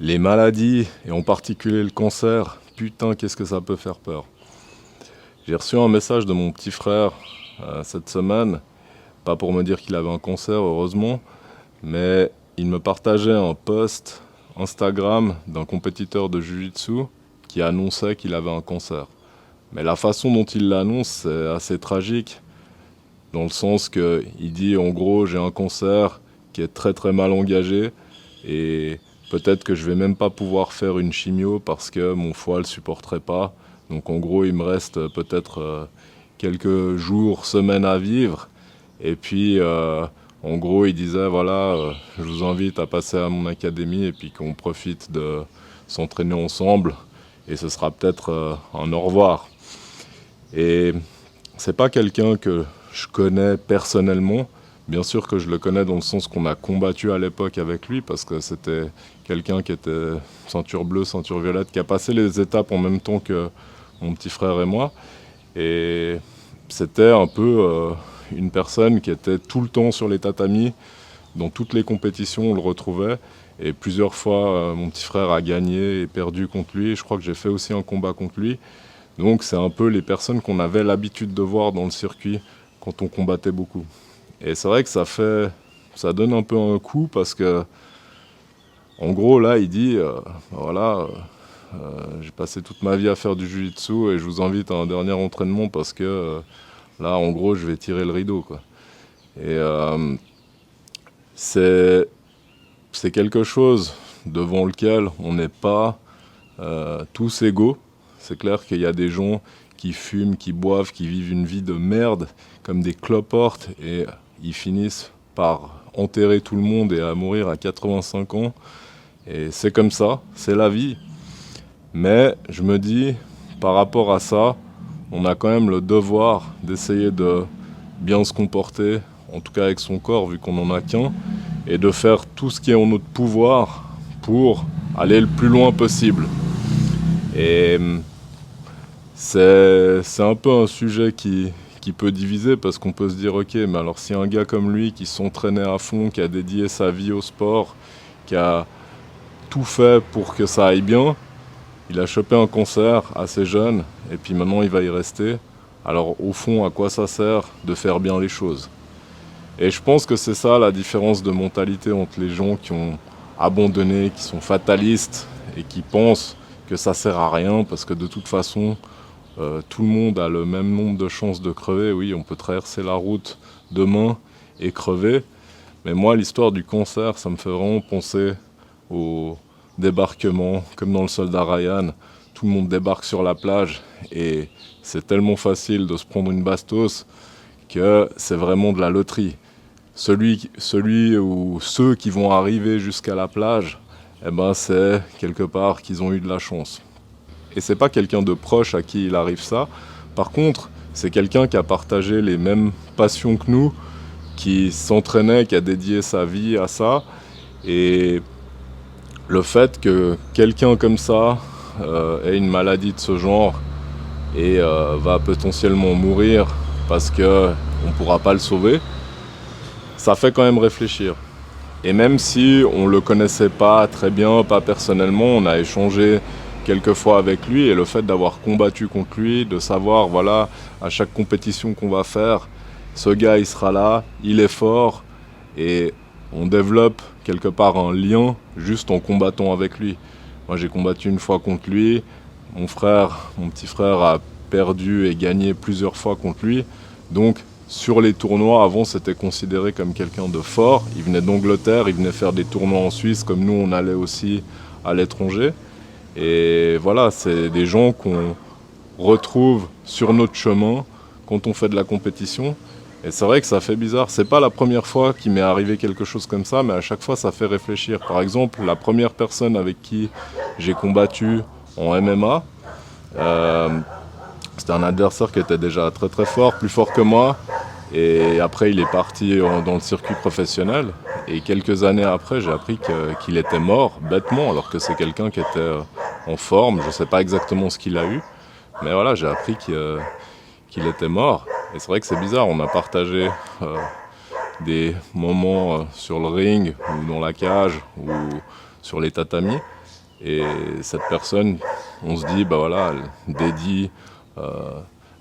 Les maladies, et en particulier le cancer, putain, qu'est-ce que ça peut faire peur. J'ai reçu un message de mon petit frère cette semaine, pas pour me dire qu'il avait un cancer, heureusement, mais il me partageait un post Instagram d'un compétiteur de Jiu-Jitsu qui annonçait qu'il avait un cancer. Mais la façon dont il l'annonce, c'est assez tragique, dans le sens qu'il dit en gros j'ai un cancer qui est très très mal engagé et peut-être que je vais même pas pouvoir faire une chimio parce que mon foie le supporterait pas. Donc en gros il me reste peut-être quelques jours, semaines à vivre. Et puis en gros il disait voilà je vous invite à passer à mon académie et puis qu'on profite de s'entraîner ensemble et ce sera peut-être un au revoir. Et c'est pas quelqu'un que je connais personnellement. Bien sûr que je le connais dans le sens qu'on a combattu à l'époque avec lui parce que c'était quelqu'un qui était ceinture bleue, ceinture violette, qui a passé les étapes en même temps que mon petit frère et moi. Et c'était un peu une personne qui était tout le temps sur les tatamis. Dans toutes les compétitions, on le retrouvait. Et plusieurs fois, mon petit frère a gagné et perdu contre lui. Je crois que j'ai fait aussi un combat contre lui. Donc c'est un peu les personnes qu'on avait l'habitude de voir dans le circuit quand on combattait beaucoup. Et c'est vrai que ça donne un peu un coup parce que, en gros là il dit, voilà, j'ai passé toute ma vie à faire du jiu-jitsu et je vous invite à un dernier entraînement parce que là en gros je vais tirer le rideau quoi. Et c'est quelque chose devant lequel on n'est pas tous égaux. C'est clair qu'il y a des gens qui fument, qui boivent, qui vivent une vie de merde, comme des cloportes, et ils finissent par enterrer tout le monde et à mourir à 85 ans. Et c'est comme ça, c'est la vie. Mais je me dis, par rapport à ça, on a quand même le devoir d'essayer de bien se comporter, en tout cas avec son corps, vu qu'on n'en a qu'un, et de faire tout ce qui est en notre pouvoir pour aller le plus loin possible. Et c'est un peu un sujet qui peut diviser parce qu'on peut se dire ok mais alors si un gars comme lui qui s'entraînait à fond, qui a dédié sa vie au sport, qui a tout fait pour que ça aille bien, il a chopé un cancer assez jeune et puis maintenant il va y rester. Alors au fond à quoi ça sert de faire bien les choses? Et je pense que c'est ça la différence de mentalité entre les gens qui ont abandonné, qui sont fatalistes et qui pensent que ça sert à rien parce que de toute façon tout le monde a le même nombre de chances de crever. Oui, on peut traverser la route demain et crever. Mais moi, l'histoire du cancer, ça me fait vraiment penser au débarquement, comme dans le Soldat Ryan. Tout le monde débarque sur la plage et c'est tellement facile de se prendre une bastos que c'est vraiment de la loterie. Celui ou ceux qui vont arriver jusqu'à la plage, eh ben, c'est quelque part qu'ils ont eu de la chance. Et c'est pas quelqu'un de proche à qui il arrive ça. Par contre, c'est quelqu'un qui a partagé les mêmes passions que nous, qui s'entraînait, qui a dédié sa vie à ça. Et le fait que quelqu'un comme ça ait une maladie de ce genre et va potentiellement mourir parce qu'on ne pourra pas le sauver, ça fait quand même réfléchir. Et même si on ne le connaissait pas très bien, pas personnellement, on a échangé quelques fois avec lui et le fait d'avoir combattu contre lui, de savoir voilà à chaque compétition qu'on va faire, ce gars il sera là, il est fort et on développe quelque part un lien juste en combattant avec lui. Moi j'ai combattu une fois contre lui, mon petit frère a perdu et gagné plusieurs fois contre lui, donc sur les tournois, avant, c'était considéré comme quelqu'un de fort. Il venait d'Angleterre, il venait faire des tournois en Suisse, comme nous, on allait aussi à l'étranger. Et voilà, c'est des gens qu'on retrouve sur notre chemin quand on fait de la compétition. Et c'est vrai que ça fait bizarre. C'est pas la première fois qu'il m'est arrivé quelque chose comme ça, mais à chaque fois, ça fait réfléchir. Par exemple, la première personne avec qui j'ai combattu en MMA, c'était un adversaire qui était déjà très très fort, plus fort que moi. Et après, il est parti dans le circuit professionnel. Et quelques années après, j'ai appris qu'il était mort, bêtement, alors que c'est quelqu'un qui était en forme. Je ne sais pas exactement ce qu'il a eu. Mais voilà, j'ai appris qu'il était mort. Et c'est vrai que c'est bizarre, on a partagé des moments sur le ring, ou dans la cage, ou sur les tatamis. Et cette personne, on se dit, bah voilà,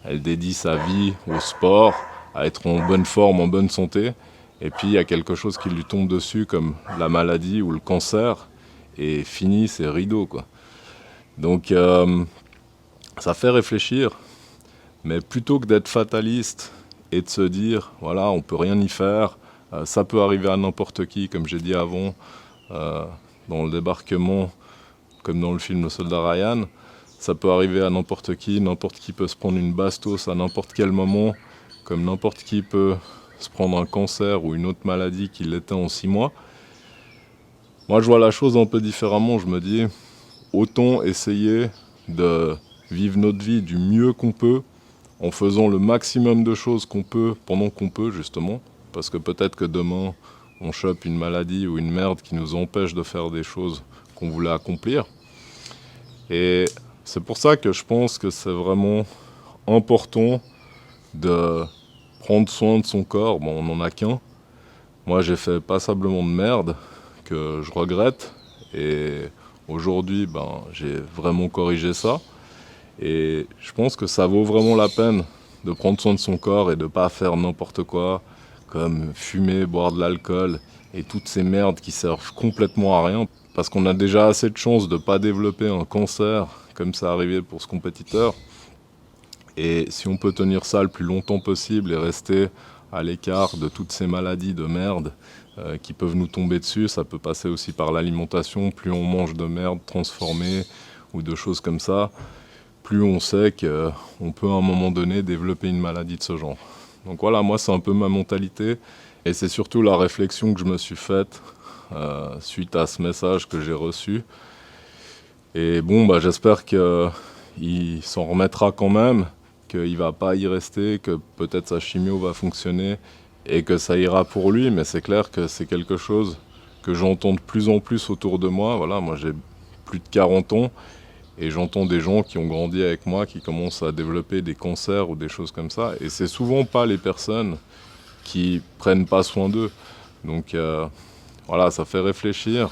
elle dédie sa vie au sport, à être en bonne forme, en bonne santé. Et puis il y a quelque chose qui lui tombe dessus, comme la maladie ou le cancer, et fini, c'est rideau, quoi. Donc ça fait réfléchir, mais plutôt que d'être fataliste et de se dire, voilà, on peut rien y faire, ça peut arriver à n'importe qui, comme j'ai dit avant, dans le débarquement, comme dans le film Le Soldat Ryan, ça peut arriver à n'importe qui peut se prendre une bastos à n'importe quel moment, comme n'importe qui peut se prendre un cancer ou une autre maladie qui l'était en 6 mois. Moi je vois la chose un peu différemment, je me dis, autant essayer de vivre notre vie du mieux qu'on peut, en faisant le maximum de choses qu'on peut, pendant qu'on peut justement, parce que peut-être que demain on chope une maladie ou une merde qui nous empêche de faire des choses qu'on voulait accomplir. Et c'est pour ça que je pense que c'est vraiment important de prendre soin de son corps. Bon, on n'en a qu'un. Moi, j'ai fait passablement de merde que je regrette. Et aujourd'hui, j'ai vraiment corrigé ça. Et je pense que ça vaut vraiment la peine de prendre soin de son corps et de ne pas faire n'importe quoi, comme fumer, boire de l'alcool et toutes ces merdes qui servent complètement à rien. Parce qu'on a déjà assez de chances de ne pas développer un cancer, comme ça arrivé pour ce compétiteur. Et si on peut tenir ça le plus longtemps possible et rester à l'écart de toutes ces maladies de merde qui peuvent nous tomber dessus, ça peut passer aussi par l'alimentation. Plus on mange de merde transformée ou de choses comme ça, plus on sait qu'on peut à un moment donné développer une maladie de ce genre. Donc voilà, moi c'est un peu ma mentalité et c'est surtout la réflexion que je me suis faite suite à ce message que j'ai reçu. Et bon, j'espère qu'il s'en remettra quand même, qu'il va pas y rester, que peut-être sa chimio va fonctionner et que ça ira pour lui, mais c'est clair que c'est quelque chose que j'entends de plus en plus autour de moi. Voilà, moi j'ai plus de 40 ans et j'entends des gens qui ont grandi avec moi qui commencent à développer des cancers ou des choses comme ça, et c'est souvent pas les personnes qui prennent pas soin d'eux. Donc voilà, ça fait réfléchir.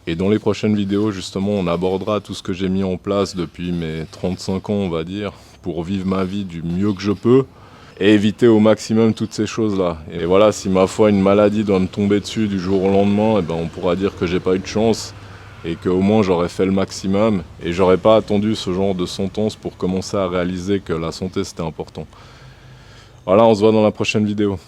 Et dans les prochaines vidéos, justement, on abordera tout ce que j'ai mis en place depuis mes 35 ans, on va dire, pour vivre ma vie du mieux que je peux et éviter au maximum toutes ces choses-là. Et voilà, si ma foi, une maladie doit me tomber dessus du jour au lendemain, on pourra dire que j'ai pas eu de chance et qu'au moins j'aurais fait le maximum et j'aurais pas attendu ce genre de sentence pour commencer à réaliser que la santé c'était important. Voilà, on se voit dans la prochaine vidéo.